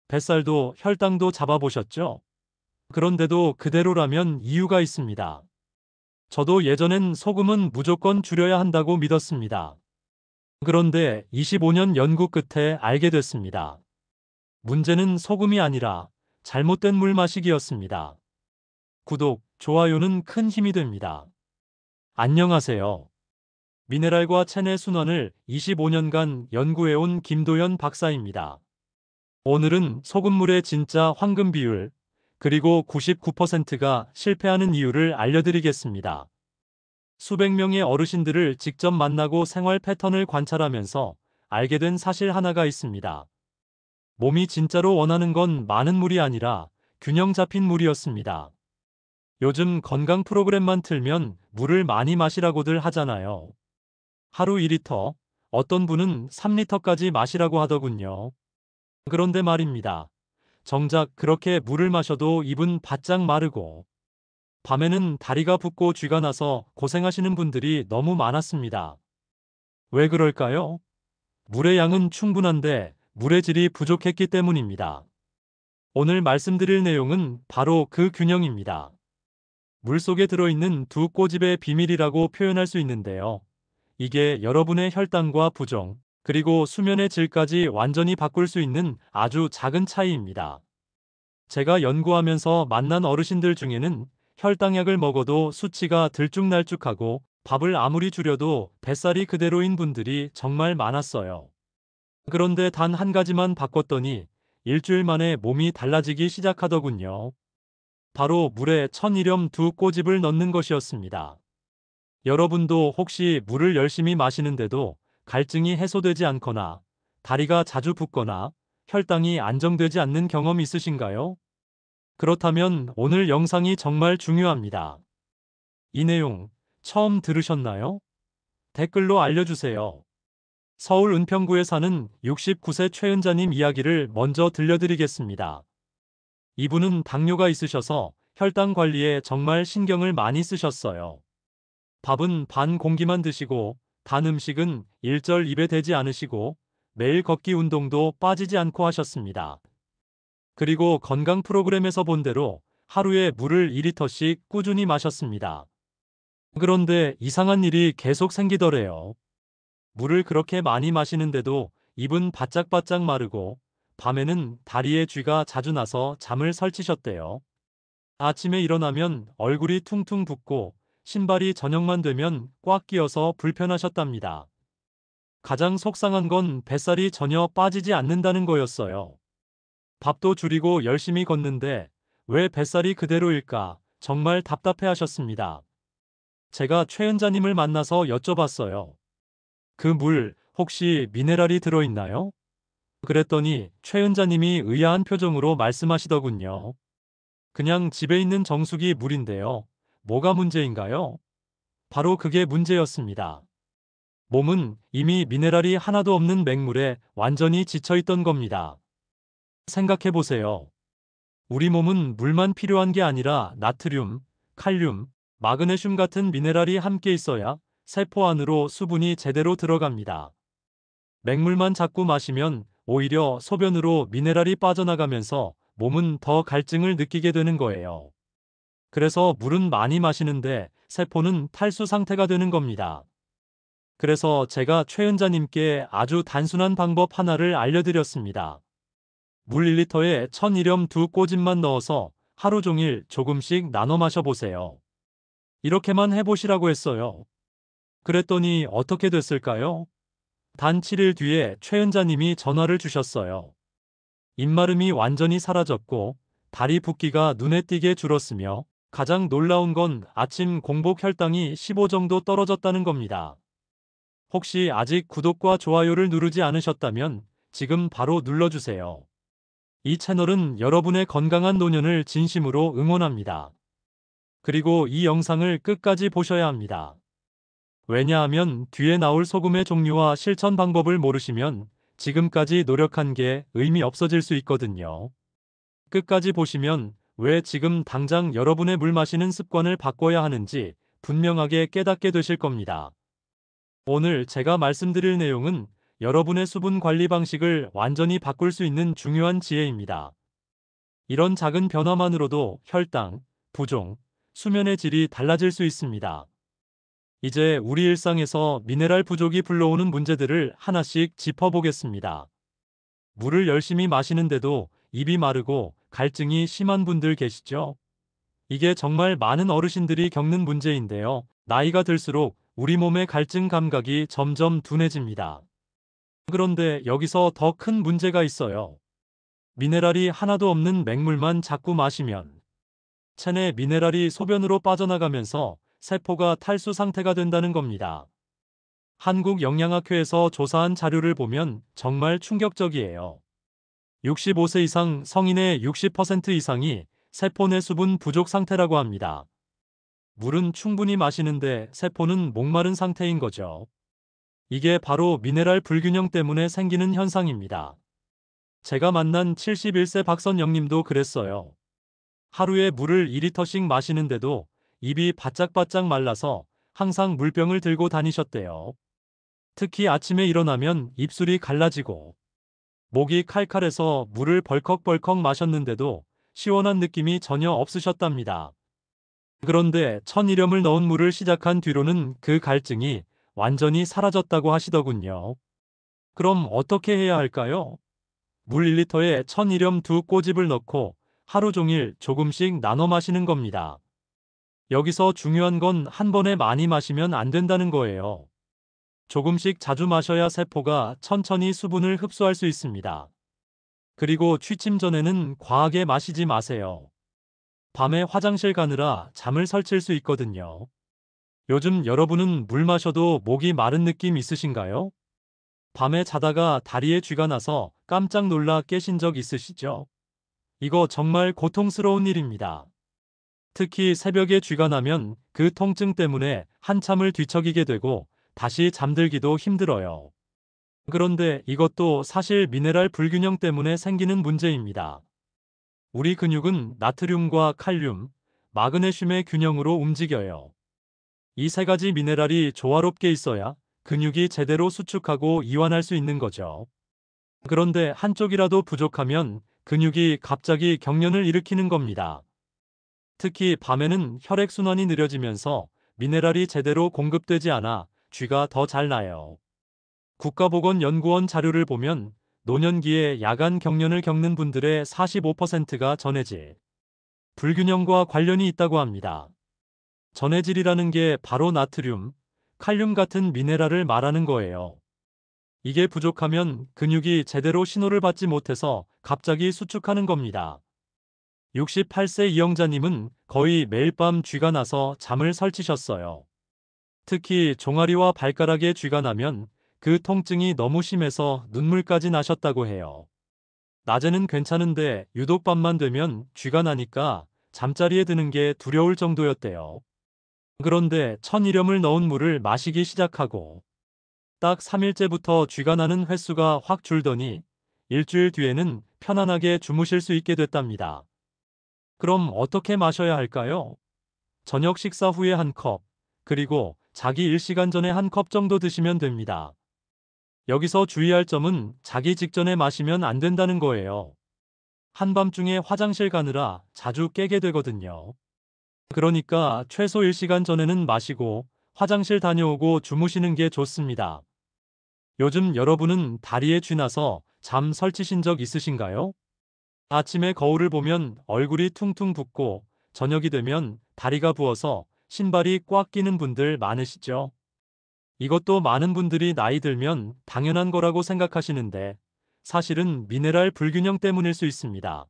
뱃살도 혈당도 잡아보셨죠? 그런데도 그대로라면 이유가 있습니다. 저도 예전엔 소금은 무조건 줄여야 한다고 믿었습니다. 그런데 25년 연구 끝에 알게 됐습니다. 문제는 소금이 아니라 잘못된 물 마시기였습니다. 구독, 좋아요는 큰 힘이 됩니다. 안녕하세요. 미네랄과 체내 순환을 25년간 연구해온 김도연 박사입니다. 오늘은 소금물의 진짜 황금 비율, 그리고 99%가 실패하는 이유를 알려드리겠습니다. 수백 명의 어르신들을 직접 만나고 생활 패턴을 관찰하면서 알게 된 사실 하나가 있습니다. 몸이 진짜로 원하는 건 많은 물이 아니라 균형 잡힌 물이었습니다. 요즘 건강 프로그램만 틀면 물을 많이 마시라고들 하잖아요. 하루 2리터, 어떤 분은 3리터까지 마시라고 하더군요. 그런데 말입니다. 정작 그렇게 물을 마셔도 입은 바짝 마르고 밤에는 다리가 붓고 쥐가 나서 고생하시는 분들이 너무 많았습니다. 왜 그럴까요? 물의 양은 충분한데 물의 질이 부족했기 때문입니다. 오늘 말씀드릴 내용은 바로 그 균형입니다. 물속에 들어있는 두 꼬집의 비밀이라고 표현할 수 있는데요. 이게 여러분의 혈당과 부종, 그리고 수면의 질까지 완전히 바꿀 수 있는 아주 작은 차이입니다. 제가 연구하면서 만난 어르신들 중에는 혈당약을 먹어도 수치가 들쭉날쭉하고 밥을 아무리 줄여도 뱃살이 그대로인 분들이 정말 많았어요. 그런데 단 한 가지만 바꿨더니 일주일 만에 몸이 달라지기 시작하더군요. 바로 물에 천일염 두 꼬집을 넣는 것이었습니다. 여러분도 혹시 물을 열심히 마시는데도 갈증이 해소되지 않거나 다리가 자주 붓거나 혈당이 안정되지 않는 경험 있으신가요? 그렇다면 오늘 영상이 정말 중요합니다. 이 내용 처음 들으셨나요? 댓글로 알려주세요. 서울 은평구에 사는 69세 최은자님 이야기를 먼저 들려드리겠습니다. 이분은 당뇨가 있으셔서 혈당 관리에 정말 신경을 많이 쓰셨어요. 밥은 반 공기만 드시고 단 음식은 일절 입에 대지 않으시고 매일 걷기 운동도 빠지지 않고 하셨습니다. 그리고 건강 프로그램에서 본 대로 하루에 물을 2리터씩 꾸준히 마셨습니다. 그런데 이상한 일이 계속 생기더래요. 물을 그렇게 많이 마시는데도 입은 바짝바짝 마르고 밤에는 다리에 쥐가 자주 나서 잠을 설치셨대요. 아침에 일어나면 얼굴이 퉁퉁 붓고 신발이 저녁만 되면 꽉 끼어서 불편하셨답니다. 가장 속상한 건 뱃살이 전혀 빠지지 않는다는 거였어요. 밥도 줄이고 열심히 걷는데 왜 뱃살이 그대로일까 정말 답답해 하셨습니다. 제가 최은자님을 만나서 여쭤봤어요. 그 물 혹시 미네랄이 들어있나요? 그랬더니 최은자님이 의아한 표정으로 말씀하시더군요. 그냥 집에 있는 정수기 물인데요. 뭐가 문제인가요? 바로 그게 문제였습니다. 몸은 이미 미네랄이 하나도 없는 맹물에 완전히 지쳐있던 겁니다. 생각해보세요. 우리 몸은 물만 필요한 게 아니라 나트륨, 칼륨, 마그네슘 같은 미네랄이 함께 있어야 세포 안으로 수분이 제대로 들어갑니다. 맹물만 자꾸 마시면 오히려 소변으로 미네랄이 빠져나가면서 몸은 더 갈증을 느끼게 되는 거예요. 그래서 물은 많이 마시는데 세포는 탈수 상태가 되는 겁니다. 그래서 제가 최은자님께 아주 단순한 방법 하나를 알려드렸습니다. 물 1리터에 천일염 두 꼬집만 넣어서 하루 종일 조금씩 나눠 마셔보세요. 이렇게만 해보시라고 했어요. 그랬더니 어떻게 됐을까요? 단 7일 뒤에 최은자님이 전화를 주셨어요. 입마름이 완전히 사라졌고 다리 붓기가 눈에 띄게 줄었으며 가장 놀라운 건 아침 공복 혈당이 15 정도 떨어졌다는 겁니다. 혹시 아직 구독과 좋아요를 누르지 않으셨다면 지금 바로 눌러주세요. 이 채널은 여러분의 건강한 노년을 진심으로 응원합니다. 그리고 이 영상을 끝까지 보셔야 합니다. 왜냐하면 뒤에 나올 소금의 종류와 실천 방법을 모르시면 지금까지 노력한 게 의미 없어질 수 있거든요. 끝까지 보시면 왜 지금 당장 여러분의 물 마시는 습관을 바꿔야 하는지 분명하게 깨닫게 되실 겁니다. 오늘 제가 말씀드릴 내용은 여러분의 수분 관리 방식을 완전히 바꿀 수 있는 중요한 지혜입니다. 이런 작은 변화만으로도 혈당, 부종, 수면의 질이 달라질 수 있습니다. 이제 우리 일상에서 미네랄 부족이 불러오는 문제들을 하나씩 짚어보겠습니다. 물을 열심히 마시는데도 입이 마르고 갈증이 심한 분들 계시죠? 이게 정말 많은 어르신들이 겪는 문제인데요. 나이가 들수록 우리 몸의 갈증 감각이 점점 둔해집니다. 그런데 여기서 더 큰 문제가 있어요. 미네랄이 하나도 없는 맹물만 자꾸 마시면 체내 미네랄이 소변으로 빠져나가면서 세포가 탈수 상태가 된다는 겁니다. 한국영양학회에서 조사한 자료를 보면 정말 충격적이에요. 65세 이상 성인의 60% 이상이 세포 내 수분 부족 상태라고 합니다. 물은 충분히 마시는데 세포는 목마른 상태인 거죠. 이게 바로 미네랄 불균형 때문에 생기는 현상입니다. 제가 만난 71세 박선영님도 그랬어요. 하루에 물을 2리터씩 마시는데도 입이 바짝바짝 말라서 항상 물병을 들고 다니셨대요. 특히 아침에 일어나면 입술이 갈라지고 목이 칼칼해서 물을 벌컥벌컥 마셨는데도 시원한 느낌이 전혀 없으셨답니다. 그런데 1000이렴을 넣은 물을 시작한 뒤로는 그 갈증이 완전히 사라졌다고 하시더군요. 그럼 어떻게 해야 할까요? 물 1리터에 1000이렴 두 꼬집을 넣고 하루 종일 조금씩 나눠 마시는 겁니다. 여기서 중요한 건 한 번에 많이 마시면 안 된다는 거예요. 조금씩 자주 마셔야 세포가 천천히 수분을 흡수할 수 있습니다. 그리고 취침 전에는 과하게 마시지 마세요. 밤에 화장실 가느라 잠을 설칠 수 있거든요. 요즘 여러분은 물 마셔도 목이 마른 느낌 있으신가요? 밤에 자다가 다리에 쥐가 나서 깜짝 놀라 깨신 적 있으시죠? 이거 정말 고통스러운 일입니다. 특히 새벽에 쥐가 나면 그 통증 때문에 한참을 뒤척이게 되고 다시 잠들기도 힘들어요. 그런데 이것도 사실 미네랄 불균형 때문에 생기는 문제입니다. 우리 근육은 나트륨과 칼륨, 마그네슘의 균형으로 움직여요. 이 세 가지 미네랄이 조화롭게 있어야 근육이 제대로 수축하고 이완할 수 있는 거죠. 그런데 한쪽이라도 부족하면 근육이 갑자기 경련을 일으키는 겁니다. 특히 밤에는 혈액순환이 느려지면서 미네랄이 제대로 공급되지 않아 쥐가 더 잘 나요. 국가보건연구원 자료를 보면 노년기에 야간 경련을 겪는 분들의 45%가 전해질 불균형과 관련이 있다고 합니다. 전해질이라는 게 바로 나트륨, 칼륨 같은 미네랄을 말하는 거예요. 이게 부족하면 근육이 제대로 신호를 받지 못해서 갑자기 수축하는 겁니다. 68세 이영자님은 거의 매일 밤 쥐가 나서 잠을 설치셨어요. 특히 종아리와 발가락에 쥐가 나면 그 통증이 너무 심해서 눈물까지 나셨다고 해요. 낮에는 괜찮은데 유독 밤만 되면 쥐가 나니까 잠자리에 드는 게 두려울 정도였대요. 그런데 1000이렴을 넣은 물을 마시기 시작하고 딱 3일째부터 쥐가 나는 횟수가 확 줄더니 일주일 뒤에는 편안하게 주무실 수 있게 됐답니다. 그럼 어떻게 마셔야 할까요? 저녁 식사 후에 한 컵, 그리고 자기 1시간 전에 한 컵 정도 드시면 됩니다. 여기서 주의할 점은 자기 직전에 마시면 안 된다는 거예요. 한밤중에 화장실 가느라 자주 깨게 되거든요. 그러니까 최소 1시간 전에는 마시고 화장실 다녀오고 주무시는 게 좋습니다. 요즘 여러분은 다리에 쥐나서 잠 설치신 적 있으신가요? 아침에 거울을 보면 얼굴이 퉁퉁 붓고 저녁이 되면 다리가 부어서 신발이 꽉 끼는 분들 많으시죠? 이것도 많은 분들이 나이 들면 당연한 거라고 생각하시는데 사실은 미네랄 불균형 때문일 수 있습니다.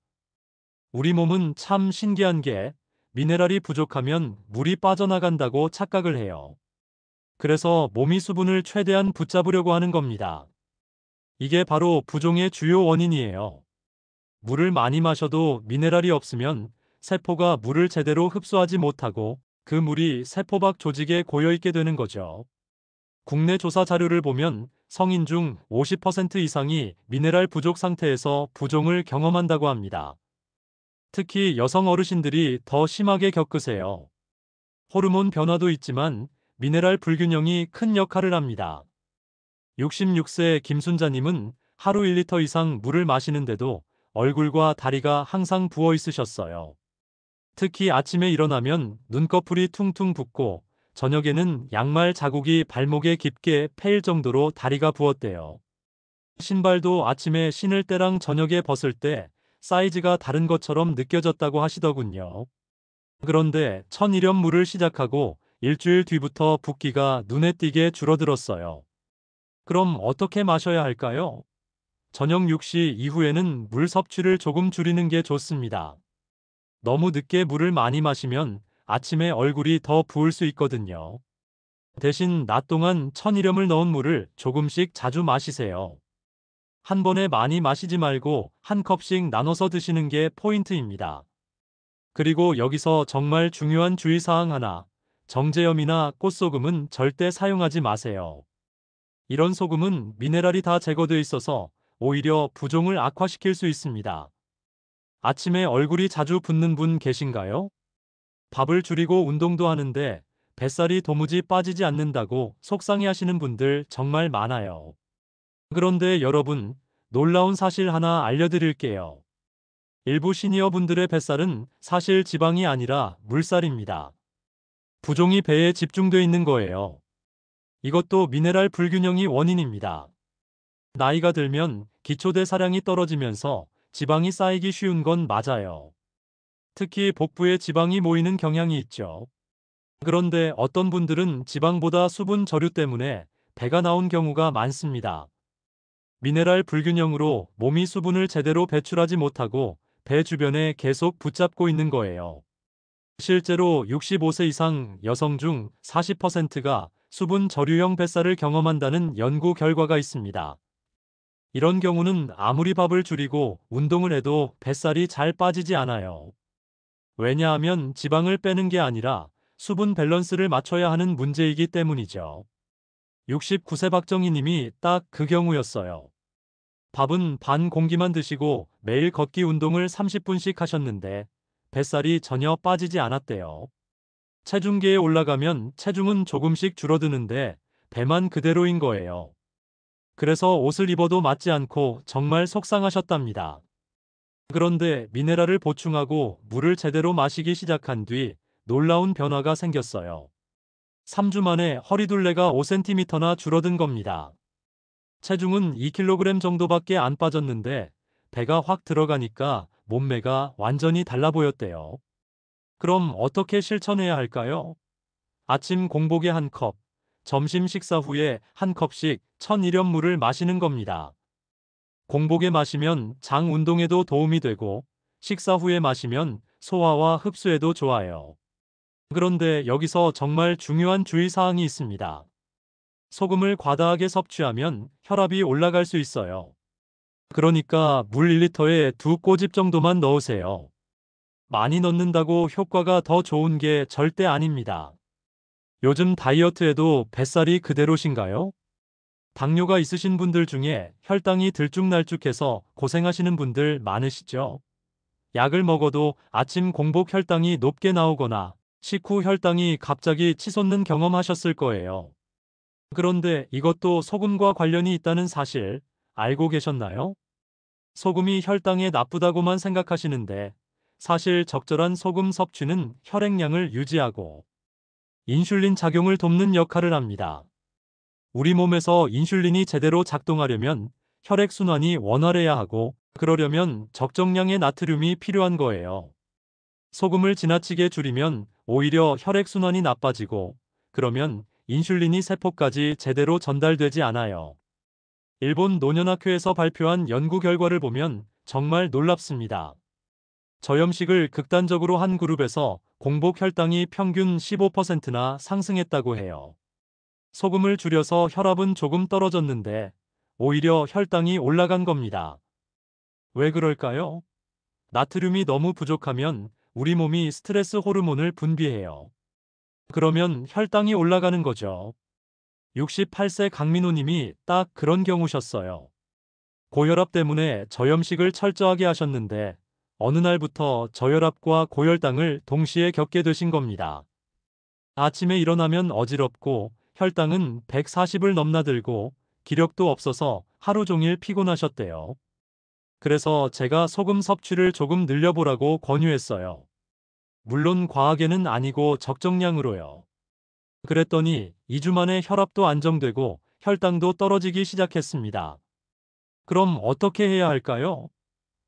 우리 몸은 참 신기한 게 미네랄이 부족하면 물이 빠져나간다고 착각을 해요. 그래서 몸이 수분을 최대한 붙잡으려고 하는 겁니다. 이게 바로 부종의 주요 원인이에요. 물을 많이 마셔도 미네랄이 없으면 세포가 물을 제대로 흡수하지 못하고 그 물이 세포 밖 조직에 고여있게 되는 거죠. 국내 조사 자료를 보면 성인 중 50% 이상이 미네랄 부족 상태에서 부종을 경험한다고 합니다. 특히 여성 어르신들이 더 심하게 겪으세요. 호르몬 변화도 있지만 미네랄 불균형이 큰 역할을 합니다. 66세 김순자님은 하루 1리터 이상 물을 마시는데도 얼굴과 다리가 항상 부어 있으셨어요. 특히 아침에 일어나면 눈꺼풀이 퉁퉁 붓고 저녁에는 양말 자국이 발목에 깊게 패일 정도로 다리가 부었대요. 신발도 아침에 신을 때랑 저녁에 벗을 때 사이즈가 다른 것처럼 느껴졌다고 하시더군요. 그런데 천일염 물을 시작하고 일주일 뒤부터 붓기가 눈에 띄게 줄어들었어요. 그럼 어떻게 마셔야 할까요? 저녁 6시 이후에는 물 섭취를 조금 줄이는 게 좋습니다. 너무 늦게 물을 많이 마시면 아침에 얼굴이 더 부을 수 있거든요. 대신 낮 동안 천일염을 넣은 물을 조금씩 자주 마시세요. 한 번에 많이 마시지 말고 한 컵씩 나눠서 드시는 게 포인트입니다. 그리고 여기서 정말 중요한 주의사항 하나, 정제염이나 꽃소금은 절대 사용하지 마세요. 이런 소금은 미네랄이 다 제거돼 있어서 오히려 부종을 악화시킬 수 있습니다. 아침에 얼굴이 자주 붓는 분 계신가요? 밥을 줄이고 운동도 하는데 뱃살이 도무지 빠지지 않는다고 속상해하시는 분들 정말 많아요. 그런데 여러분, 놀라운 사실 하나 알려드릴게요. 일부 시니어 분들의 뱃살은 사실 지방이 아니라 물살입니다. 부종이 배에 집중돼 있는 거예요. 이것도 미네랄 불균형이 원인입니다. 나이가 들면 기초대사량이 떨어지면서 지방이 쌓이기 쉬운 건 맞아요. 특히 복부에 지방이 모이는 경향이 있죠. 그런데 어떤 분들은 지방보다 수분 저류 때문에 배가 나온 경우가 많습니다. 미네랄 불균형으로 몸이 수분을 제대로 배출하지 못하고 배 주변에 계속 붙잡고 있는 거예요. 실제로 65세 이상 여성 중 40%가 수분 저류형 뱃살을 경험한다는 연구 결과가 있습니다. 이런 경우는 아무리 밥을 줄이고 운동을 해도 뱃살이 잘 빠지지 않아요. 왜냐하면 지방을 빼는 게 아니라 수분 밸런스를 맞춰야 하는 문제이기 때문이죠. 69세 박정희 님이 딱 그 경우였어요. 밥은 반 공기만 드시고 매일 걷기 운동을 30분씩 하셨는데 뱃살이 전혀 빠지지 않았대요. 체중계에 올라가면 체중은 조금씩 줄어드는데 배만 그대로인 거예요. 그래서 옷을 입어도 맞지 않고 정말 속상하셨답니다. 그런데 미네랄을 보충하고 물을 제대로 마시기 시작한 뒤 놀라운 변화가 생겼어요. 3주 만에 허리둘레가 5cm나 줄어든 겁니다. 체중은 2kg 정도밖에 안 빠졌는데 배가 확 들어가니까 몸매가 완전히 달라 보였대요. 그럼 어떻게 실천해야 할까요? 아침 공복에 한 컵, 점심 식사 후에 한 컵씩 천일염물을 마시는 겁니다. 공복에 마시면 장 운동에도 도움이 되고 식사 후에 마시면 소화와 흡수에도 좋아요. 그런데 여기서 정말 중요한 주의사항이 있습니다. 소금을 과다하게 섭취하면 혈압이 올라갈 수 있어요. 그러니까 물 1리터에 2꼬집 정도만 넣으세요. 많이 넣는다고 효과가 더 좋은 게 절대 아닙니다. 요즘 다이어트에도 뱃살이 그대로신가요? 당뇨가 있으신 분들 중에 혈당이 들쭉날쭉해서 고생하시는 분들 많으시죠? 약을 먹어도 아침 공복 혈당이 높게 나오거나 식후 혈당이 갑자기 치솟는 경험하셨을 거예요. 그런데 이것도 소금과 관련이 있다는 사실 알고 계셨나요? 소금이 혈당에 나쁘다고만 생각하시는데 사실 적절한 소금 섭취는 혈액량을 유지하고 인슐린 작용을 돕는 역할을 합니다. 우리 몸에서 인슐린이 제대로 작동하려면 혈액순환이 원활해야 하고 그러려면 적정량의 나트륨이 필요한 거예요. 소금을 지나치게 줄이면 오히려 혈액순환이 나빠지고 그러면 인슐린이 세포까지 제대로 전달되지 않아요. 일본 노년학회에서 발표한 연구 결과를 보면 정말 놀랍습니다. 저염식을 극단적으로 한 그룹에서 공복 혈당이 평균 15%나 상승했다고 해요. 소금을 줄여서 혈압은 조금 떨어졌는데 오히려 혈당이 올라간 겁니다. 왜 그럴까요? 나트륨이 너무 부족하면 우리 몸이 스트레스 호르몬을 분비해요. 그러면 혈당이 올라가는 거죠. 68세 강민호 님이 딱 그런 경우셨어요. 고혈압 때문에 저염식을 철저하게 하셨는데 어느 날부터 저혈압과 고혈당을 동시에 겪게 되신 겁니다. 아침에 일어나면 어지럽고 혈당은 140을 넘나들고 기력도 없어서 하루 종일 피곤하셨대요. 그래서 제가 소금 섭취를 조금 늘려보라고 권유했어요. 물론 과하게는 아니고 적정량으로요. 그랬더니 2주 만에 혈압도 안정되고 혈당도 떨어지기 시작했습니다. 그럼 어떻게 해야 할까요?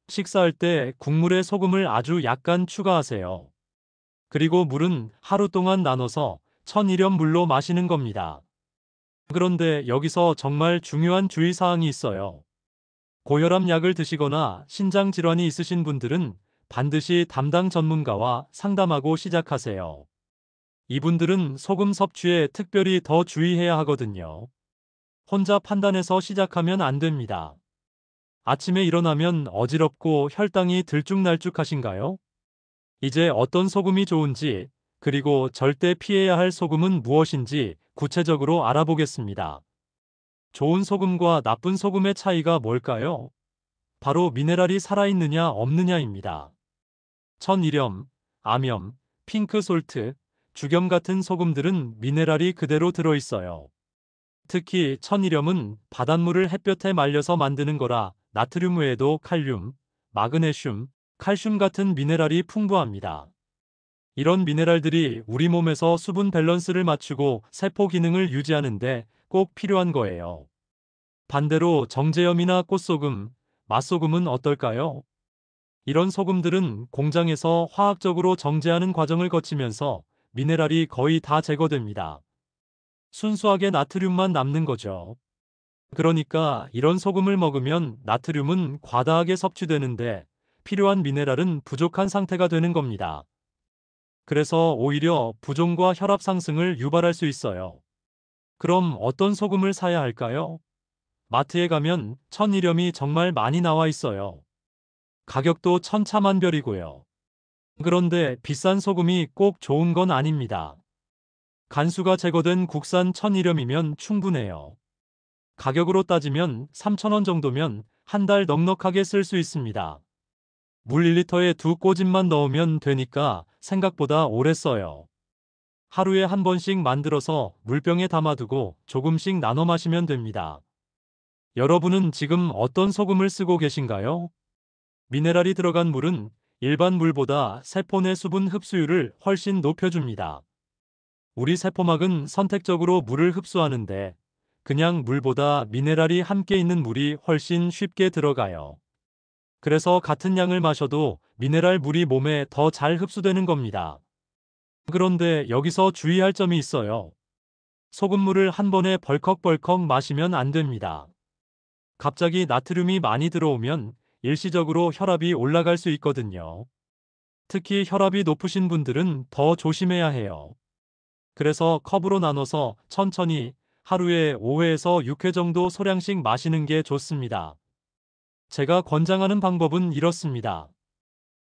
식사할 때 국물에 소금을 아주 약간 추가하세요. 그리고 물은 하루 동안 나눠서 1000일염 물로 마시는 겁니다. 그런데 여기서 정말 중요한 주의사항이 있어요. 고혈압 약을 드시거나 신장 질환이 있으신 분들은 반드시 담당 전문가와 상담하고 시작하세요. 이분들은 소금 섭취에 특별히 더 주의해야 하거든요. 혼자 판단해서 시작하면 안 됩니다. 아침에 일어나면 어지럽고 혈당이 들쭉날쭉하신가요? 이제 어떤 소금이 좋은지, 그리고 절대 피해야 할 소금은 무엇인지 구체적으로 알아보겠습니다. 좋은 소금과 나쁜 소금의 차이가 뭘까요? 바로 미네랄이 살아있느냐 없느냐입니다. 천일염, 암염, 핑크솔트, 죽염 같은 소금들은 미네랄이 그대로 들어있어요. 특히 천일염은 바닷물을 햇볕에 말려서 만드는 거라 나트륨 외에도 칼륨, 마그네슘, 칼슘 같은 미네랄이 풍부합니다. 이런 미네랄들이 우리 몸에서 수분 밸런스를 맞추고 세포 기능을 유지하는데 꼭 필요한 거예요. 반대로 정제염이나 꽃소금, 맛소금은 어떨까요? 이런 소금들은 공장에서 화학적으로 정제하는 과정을 거치면서 미네랄이 거의 다 제거됩니다. 순수하게 나트륨만 남는 거죠. 그러니까 이런 소금을 먹으면 나트륨은 과다하게 섭취되는데 필요한 미네랄은 부족한 상태가 되는 겁니다. 그래서 오히려 부종과 혈압 상승을 유발할 수 있어요. 그럼 어떤 소금을 사야 할까요? 마트에 가면 천일염이 정말 많이 나와 있어요. 가격도 천차만별이고요. 그런데 비싼 소금이 꼭 좋은 건 아닙니다. 간수가 제거된 국산 천일염이면 충분해요. 가격으로 따지면 3,000원 정도면 한 달 넉넉하게 쓸 수 있습니다. 물 1리터에 2꼬집만 넣으면 되니까 생각보다 오래 써요. 하루에 한 번씩 만들어서 물병에 담아두고 조금씩 나눠 마시면 됩니다. 여러분은 지금 어떤 소금을 쓰고 계신가요? 미네랄이 들어간 물은 일반 물보다 세포 내 수분 흡수율을 훨씬 높여줍니다. 우리 세포막은 선택적으로 물을 흡수하는데 그냥 물보다 미네랄이 함께 있는 물이 훨씬 쉽게 들어가요. 그래서 같은 양을 마셔도 미네랄 물이 몸에 더 잘 흡수되는 겁니다. 그런데 여기서 주의할 점이 있어요. 소금물을 한 번에 벌컥벌컥 마시면 안 됩니다. 갑자기 나트륨이 많이 들어오면 일시적으로 혈압이 올라갈 수 있거든요. 특히 혈압이 높으신 분들은 더 조심해야 해요. 그래서 컵으로 나눠서 천천히 하루에 5회에서 6회 정도 소량씩 마시는 게 좋습니다. 제가 권장하는 방법은 이렇습니다.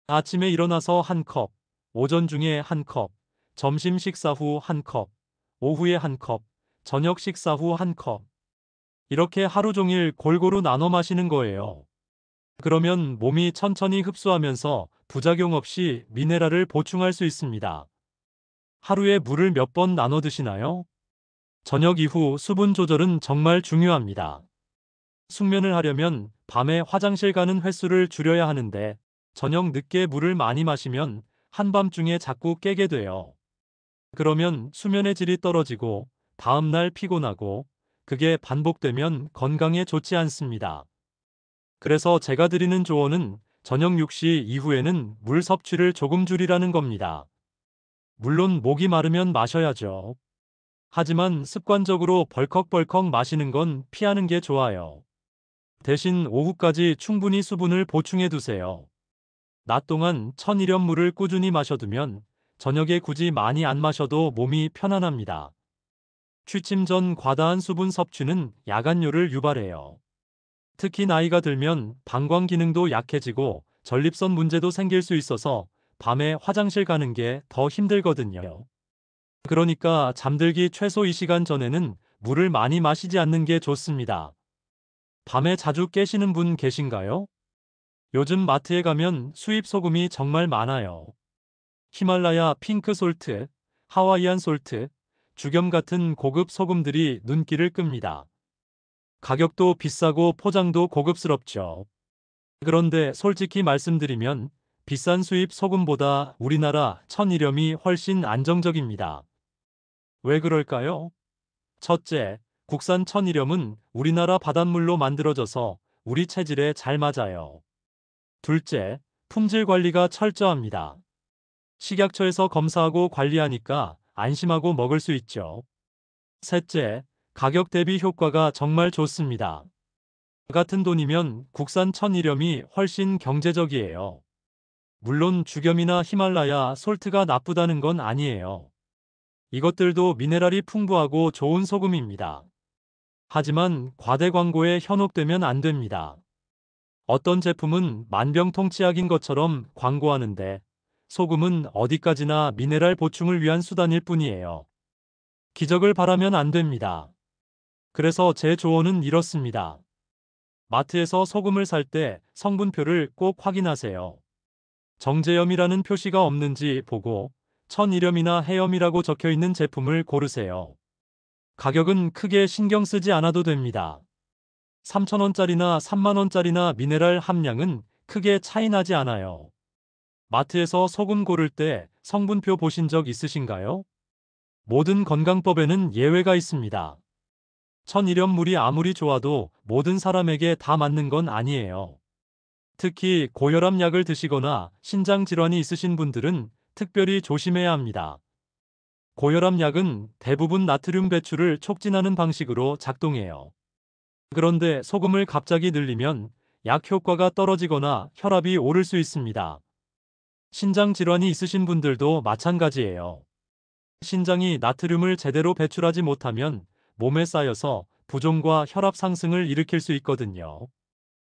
아침에 일어나서 한 컵, 오전 중에 한 컵, 점심 식사 후 한 컵, 오후에 한 컵, 저녁 식사 후 한 컵. 이렇게 하루 종일 골고루 나눠 마시는 거예요. 그러면 몸이 천천히 흡수하면서 부작용 없이 미네랄을 보충할 수 있습니다. 하루에 물을 몇 번 나눠 드시나요? 저녁 이후 수분 조절은 정말 중요합니다. 숙면을 하려면 밤에 화장실 가는 횟수를 줄여야 하는데 저녁 늦게 물을 많이 마시면 한밤중에 자꾸 깨게 돼요. 그러면 수면의 질이 떨어지고 다음날 피곤하고 그게 반복되면 건강에 좋지 않습니다. 그래서 제가 드리는 조언은 저녁 6시 이후에는 물 섭취를 조금 줄이라는 겁니다. 물론 목이 마르면 마셔야죠. 하지만 습관적으로 벌컥벌컥 마시는 건 피하는 게 좋아요. 대신 오후까지 충분히 수분을 보충해 두세요. 낮 동안 천일염 물을 꾸준히 마셔두면 저녁에 굳이 많이 안 마셔도 몸이 편안합니다. 취침 전 과다한 수분 섭취는 야간뇨를 유발해요. 특히 나이가 들면 방광 기능도 약해지고 전립선 문제도 생길 수 있어서 밤에 화장실 가는 게 더 힘들거든요. 그러니까 잠들기 최소 2시간 전에는 물을 많이 마시지 않는 게 좋습니다. 밤에 자주 깨시는 분 계신가요? 요즘 마트에 가면 수입 소금이 정말 많아요. 히말라야 핑크 솔트, 하와이안 솔트, 죽염 같은 고급 소금들이 눈길을 끕니다. 가격도 비싸고 포장도 고급스럽죠. 그런데 솔직히 말씀드리면 비싼 수입 소금보다 우리나라 천일염이 훨씬 안정적입니다. 왜 그럴까요? 첫째, 국산 천일염은 우리나라 바닷물로 만들어져서 우리 체질에 잘 맞아요. 둘째, 품질 관리가 철저합니다. 식약처에서 검사하고 관리하니까 안심하고 먹을 수 있죠. 셋째, 가격 대비 효과가 정말 좋습니다. 같은 돈이면 국산 천일염이 훨씬 경제적이에요. 물론 죽염이나 히말라야 솔트가 나쁘다는 건 아니에요. 이것들도 미네랄이 풍부하고 좋은 소금입니다. 하지만 과대 광고에 현혹되면 안 됩니다. 어떤 제품은 만병통치약인 것처럼 광고하는데 소금은 어디까지나 미네랄 보충을 위한 수단일 뿐이에요. 기적을 바라면 안 됩니다. 그래서 제 조언은 이렇습니다. 마트에서 소금을 살 때 성분표를 꼭 확인하세요. 정제염이라는 표시가 없는지 보고 천일염이나 해염이라고 적혀 있는 제품을 고르세요. 가격은 크게 신경 쓰지 않아도 됩니다. 3,000원짜리나 3만원짜리나 미네랄 함량은 크게 차이 나지 않아요. 마트에서 소금 고를 때 성분표 보신 적 있으신가요? 모든 건강법에는 예외가 있습니다. 천일염물이 아무리 좋아도 모든 사람에게 다 맞는 건 아니에요. 특히 고혈압 약을 드시거나 신장 질환이 있으신 분들은 특별히 조심해야 합니다. 고혈압 약은 대부분 나트륨 배출을 촉진하는 방식으로 작동해요. 그런데 소금을 갑자기 늘리면 약 효과가 떨어지거나 혈압이 오를 수 있습니다. 신장 질환이 있으신 분들도 마찬가지예요. 신장이 나트륨을 제대로 배출하지 못하면 몸에 쌓여서 부종과 혈압 상승을 일으킬 수 있거든요.